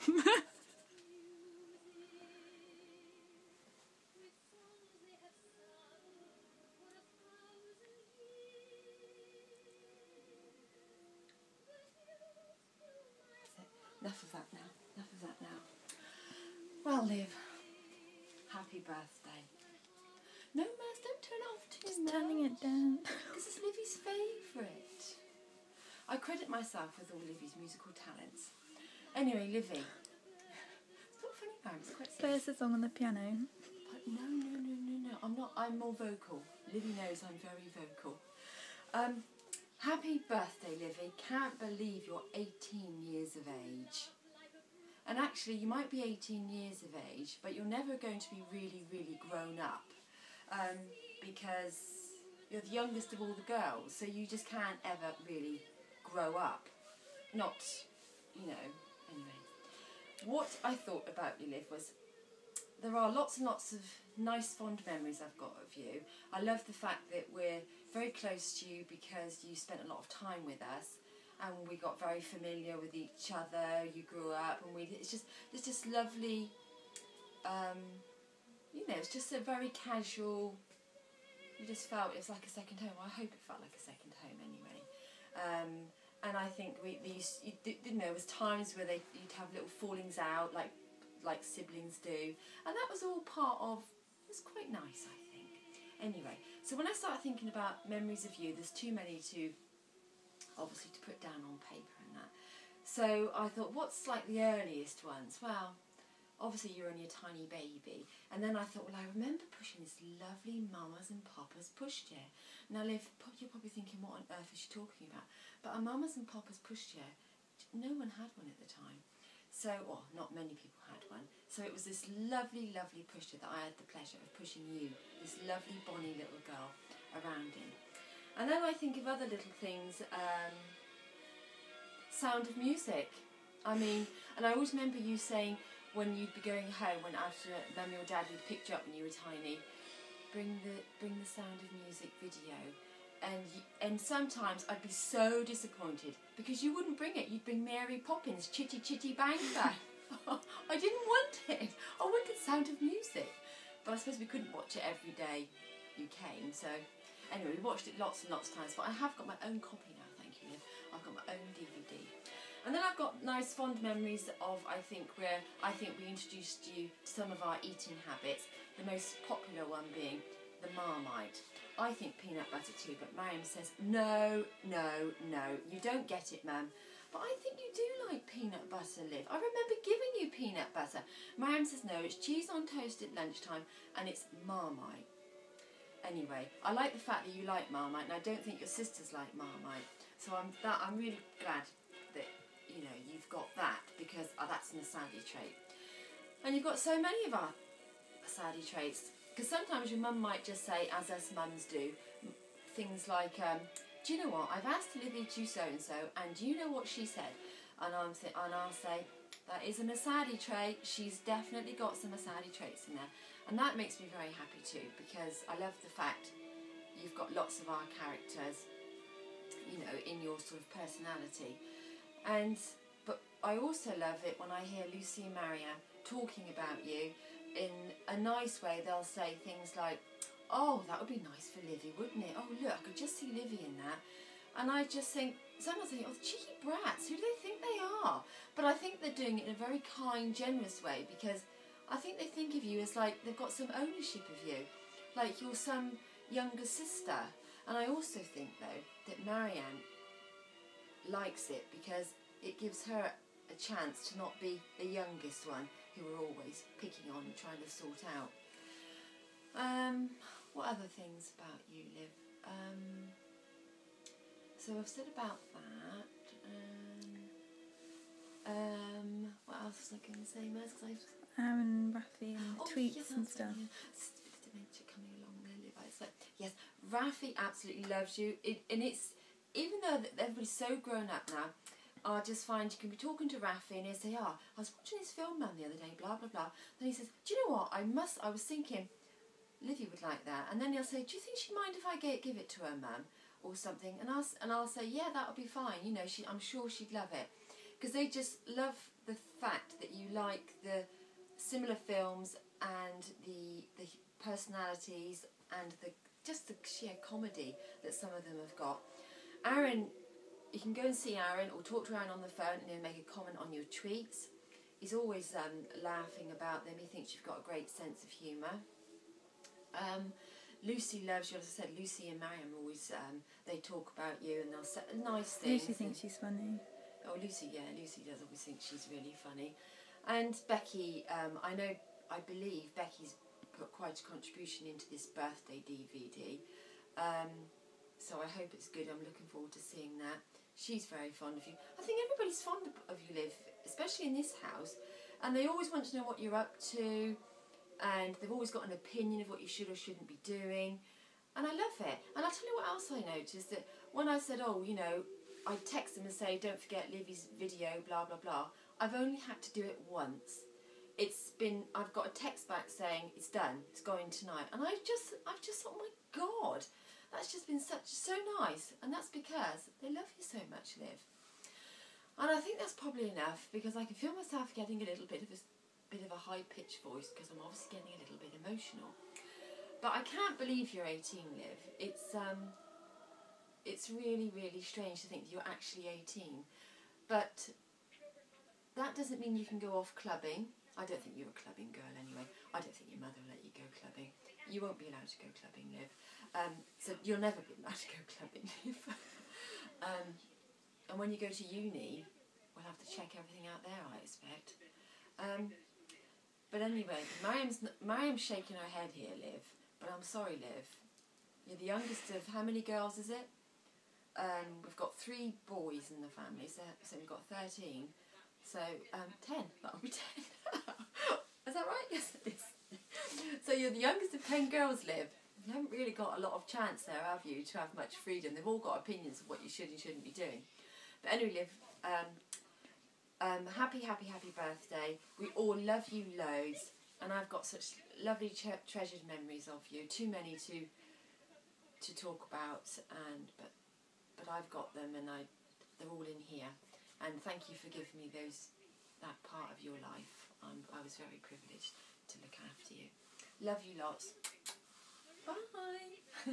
Enough of that now. Enough of that now. Well, Liv, happy birthday. No, Maz, don't turn it off too much. Turning it down. Because it's Livy's favourite. I credit myself with all Livy's musical talents. Anyway, Livy. It's not funny, man. It's quite Play serious. us a song on the piano. But no. I'm not. I'm more vocal. Livy knows I'm very vocal. Happy birthday, Livy. Can't believe you're 18 years of age. And actually, you might be 18 years of age, but you're never going to be really, really grown up. Because you're the youngest of all the girls, so you just can't ever really grow up. Not, you know, anyway. What I thought about you, Liv, was there are lots and lots of nice, fond memories I've got of you. I love the fact that we're very close to you because you spent a lot of time with us and we got very familiar with each other. You grew up and it's just lovely, you know, it's just a very casual, you just felt it was like a second home. Well, I hope it felt like a second home anyway. And I think you didn't know, there was times where you'd have little fallings out like siblings do, and that was all part of, it was quite nice, I think. Anyway, so when I started thinking about memories of you, there's too many to, obviously, to put down on paper and that. So I thought, what's like the earliest ones? Well, obviously you're only a tiny baby. And then I thought, well, I remember pushing this lovely Mamas and Papas pushchair. Now, Liv, you're probably thinking, what on earth is she talking about? But a Mamas and Papas pushchair, no one had one at the time. So, or not many people had one. So it was this lovely, lovely pushchair that I had the pleasure of pushing you, this lovely bonny little girl, around in. And then I think of other little things, Sound of Music. I mean, and I always remember you saying when you'd be going home, when after Mummy or Dad had picked you up when you were tiny, bring the Sound of Music video. And sometimes I'd be so disappointed because you wouldn't bring it. You'd bring Mary Poppins, Chitty Chitty Bang Bang. I didn't want it. I wanted Sound of Music. But I suppose we couldn't watch it every day you came. So anyway, we watched it lots and lots of times. But I have got my own copy now, thank you, Liv. I've got my own DVD. And then I've got nice fond memories of, I think we introduced you to some of our eating habits. The most popular one being the Marmite. I think peanut butter too, but Mariam says, no, you don't get it, Mum. But I think you do like peanut butter, Liv. I remember giving you peanut butter. Mariam says, no, it's cheese on toast at lunchtime and it's Marmite. Anyway, I like the fact that you like Marmite, and I don't think your sisters like Marmite. So I'm really glad that, you know, you've got that, because that's an Asadi trait. And you've got so many of our Asadi traits. Because sometimes your mum might just say, as us mums do, things like, do you know what, I've asked Livy to so-and-so, and do you know what she said? And I'll say, that is an Asadi trait. She's definitely got some Asadi traits in there. And that makes me very happy too, because I love the fact you've got lots of our characters, you know, in your sort of personality. But I also love it when I hear Lucy and Marianne talking about you in a nice way. They'll say things like, oh, that would be nice for Livy, wouldn't it? Oh, look, I could just see Livy in that. And I just think, sometimes I think, oh, cheeky brats, who do they think they are? But I think they're doing it in a very kind, generous way, because I think they think of you as like they've got some ownership of you, like you're some younger sister. And I also think, though, that Marianne likes it because it gives her a chance to not be the youngest one who we're always picking on and trying to sort out. What other things about you, Liv? So I've said about that. What else was I going to say, Maz? And Rafi and tweets and stuff. Dementia coming along there, Liv. It's like, yes, Rafi absolutely loves you. And it's, even though everybody's so grown up now, I just find you can be talking to Rafi and he'll say, I was watching this film, Mum, the other day, blah, blah, blah. Then he says, do you know what, I was thinking, Livy would like that. And then he'll say, do you think she'd mind if I give it to her, Mum? Or something. And I'll say, yeah, that'll be fine. You know, I'm sure she'd love it. because they just love the fact that you like the similar films and the personalities and just the sheer comedy that some of them have got. Aaron, you can go and see Aaron or talk to Aaron on the phone and he'll make a comment on your tweets. He's always laughing about them. He thinks you've got a great sense of humour. Lucy loves you. As I said, Lucy and Mariam always, they talk about you and they'll say nice things. Lucy thinks she's funny. Oh, Lucy, yeah, Lucy does always think she's really funny. And Becky, I believe Becky's put quite a contribution into this birthday DVD. So I hope it's good. I'm looking forward to seeing that. She's very fond of you. I think everybody's fond of you, Liv, especially in this house. And they always want to know what you're up to. And they've always got an opinion of what you should or shouldn't be doing. And I love it. And I'll tell you what else I noticed. That when I said, oh, you know, I'd text them and say, don't forget Livy's video, blah, blah, blah. I've only had to do it once. I've got a text back saying, it's done, it's going tonight. And I've just thought, oh my God, that's just been so nice. And that's because they love you so much, Liv. And I think that's probably enough, because I can feel myself getting a little bit of a high-pitched voice, because I'm obviously getting a little bit emotional. But I can't believe you're 18, Liv. It's really, really strange to think that you're actually 18. But that doesn't mean you can go off clubbing. I don't think you're a clubbing girl anyway. I don't think your mother will let you go clubbing. You won't be allowed to go clubbing, Liv. So you'll never be allowed to go clubbing, Liv. And when you go to uni, we'll have to check everything out there, I expect. But anyway, Mariam's shaking her head here, Liv. But I'm sorry, Liv. You're the youngest of how many girls is it? We've got 3 boys in the family, so we've got 13. So 10. That'll be 10. Is that right? Yes, it is. So you're the youngest of 10 girls, Liv. You haven't really got a lot of chance there, have you, to have much freedom? They've all got opinions of what you should and shouldn't be doing. But anyway, Liv, happy birthday. We all love you loads, and I've got such lovely treasured memories of you. Too many to talk about, but I've got them, and they're all in here. And thank you for giving me that part of your life. I was very privileged to look after you. Love you lots. Bye.